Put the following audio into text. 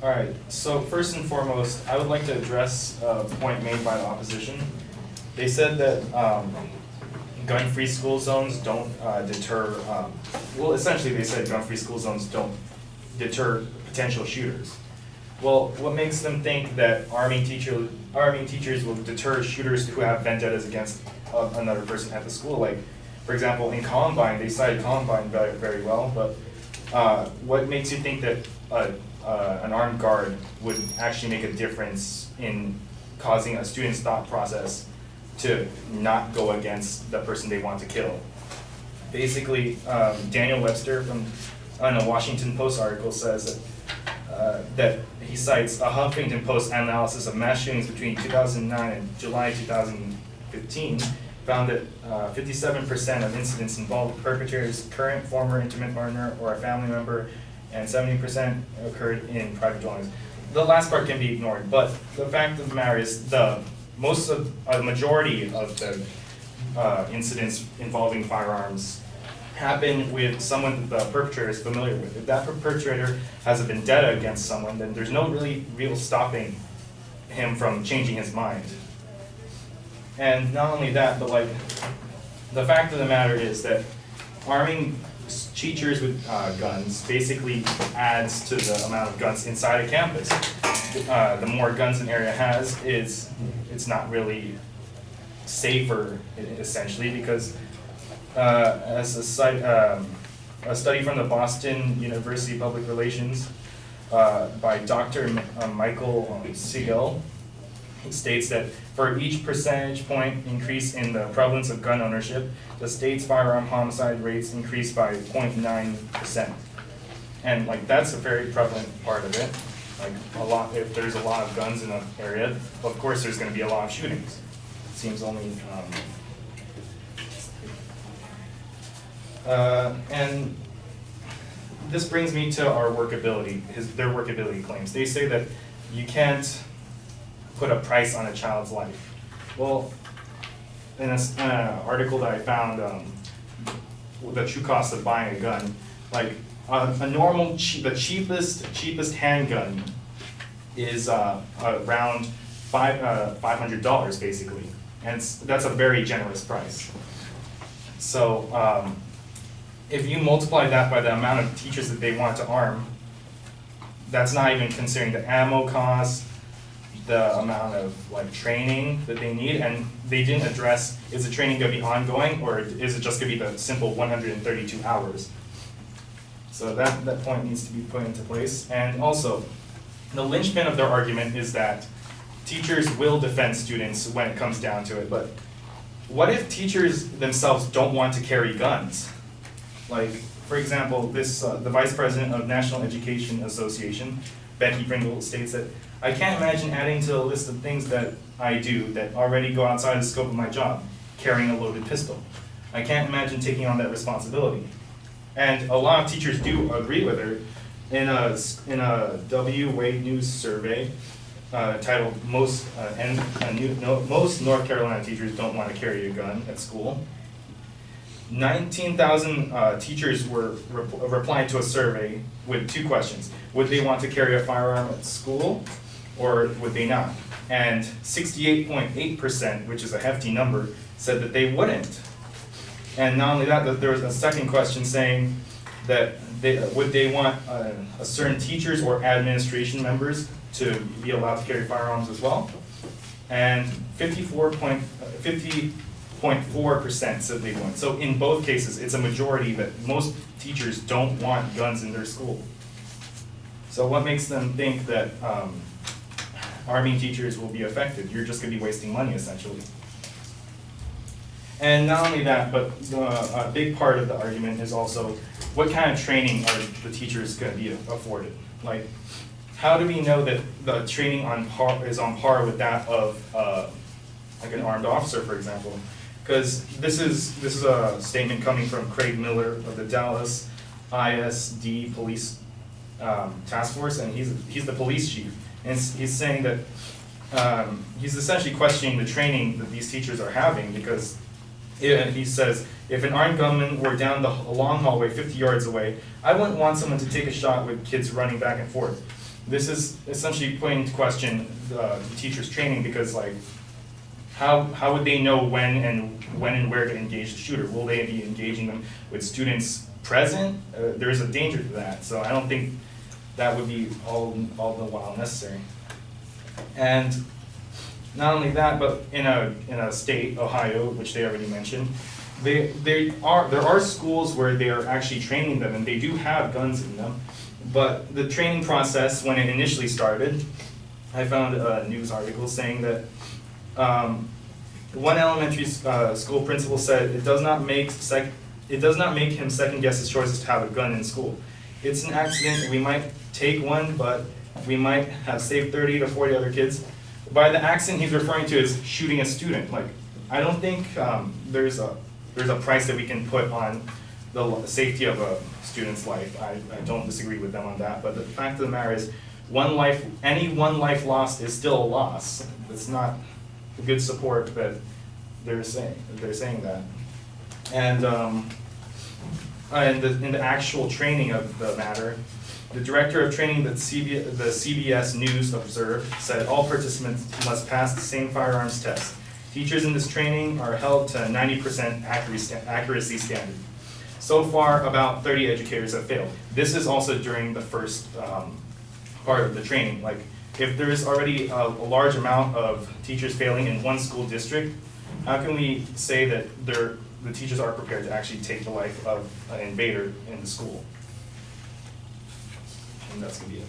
All right, so first and foremost, I would like to address a point made by the opposition. They said that gun-free school zones don't deter, well, essentially they said gun-free school zones don't deter potential shooters. Well, what makes them think that arming teachers will deter shooters who have vendettas against another person at the school? Like, for example, in Columbine, they cited Columbine very well, but what makes you think that an armed guard would actually make a difference in causing a student's thought process to not go against the person they want to kill? Basically, Daniel Webster from a Washington Post article says that he cites a Huffington Post analysis of mass shootings between 2009 and July 2015 found that 57% of incidents involved perpetrators' current, former intimate partner, or a family member, and 70% occurred in private dwellings. The last part can be ignored, but the fact of the matter is the majority of the incidents involving firearms happen with someone that the perpetrator is familiar with. If that perpetrator has a vendetta against someone, then there's no real stopping him from changing his mind. And not only that, but like, the fact of the matter is that arming teachers with guns basically adds to the amount of guns inside a campus. The more guns an area has, it's not really safer, essentially, because as a study from the Boston University Public Relations by Dr. Michael Siegel states that for each percentage point increase in the prevalence of gun ownership, the state's firearm homicide rates increase by 0.9%. And like, that's a very prevalent part of it. Like, if there's a lot of guns in an area, of course there's going to be a lot of shootings. It seems only and this brings me to our workability, their workability claims. They say that you can't put a price on a child's life. Well, in an article that I found, the true cost of buying a gun, like a normal, the cheapest handgun is around $500 basically, and that's a very generous price. So if you multiply that by the amount of teachers that they want to arm, that's not even considering the ammo cost, the amount of like training that they need, and they didn't address, is the training going to be ongoing, or is it just going to be the simple 132 hours? So that point needs to be put into place. And also, the linchpin of their argument is that teachers will defend students when it comes down to it, but what if teachers themselves don't want to carry guns? Like, for example, the Vice President of National Education Association, Becky Pringle, states that, "I can't imagine adding to the list of things that I do that already go outside the scope of my job, carrying a loaded pistol. I can't imagine taking on that responsibility." And a lot of teachers do agree with her. In a W. Wade News survey titled "Most North Carolina Teachers Don't Want to Carry a Gun at School," 19,000 teachers were replied to a survey with two questions. Would they want to carry a firearm at school, or would they not? And 68.8%, which is a hefty number, said that they wouldn't. And not only that, there was a second question saying that would they want a certain teachers or administration members to be allowed to carry firearms as well? And 50.4% said they wouldn't. So in both cases, it's a majority that most teachers don't want guns in their school. So what makes them think that arming teachers will be effective? You're just going to be wasting money, essentially. And not only that, but a big part of the argument is also, what kind of training are the teachers going to be afforded? Like, how do we know that the training is on par with that of like an armed officer, for example? Because this is a statement coming from Craig Miller of the Dallas ISD Police Task Force, and he's the police chief, and he's saying that he's essentially questioning the training that these teachers are having, because he says, if an armed gunman were down the long hallway 50 yards away, I wouldn't want someone to take a shot with kids running back and forth. this is essentially putting into question the teacher's training, because like, how would they know when and where to engage the shooter? Will they be engaging them with students present? There is a danger to that, so I don't think that would be all the while necessary. And not only that, but in a state, Ohio, which they already mentioned, there are schools where they are actually training them, and they do have guns in them. But the training process, when it initially started, I found a news article saying that one elementary school principal said it does not make him second guess his choices to have a gun in school. It's an accident. We might take one, but we might have saved 30 to 40 other kids. By the accident he's referring to is shooting a student. Like, I don't think there's a price that we can put on the safety of a student's life. I don't disagree with them on that, but the fact of the matter is, any one life lost is still a loss. It's not a good support that they're saying that. And in the actual training of the matter, the director of training that the CBS News observed said all participants must pass the same firearms test. Teachers in this training are held to 90% accuracy standard. So far, about 30 educators have failed. This is also during the first part of the training. Like, if there is already a large amount of teachers failing in one school district, how can we say that the teachers are prepared to actually take the life of an invader in the school? And that's gonna be it.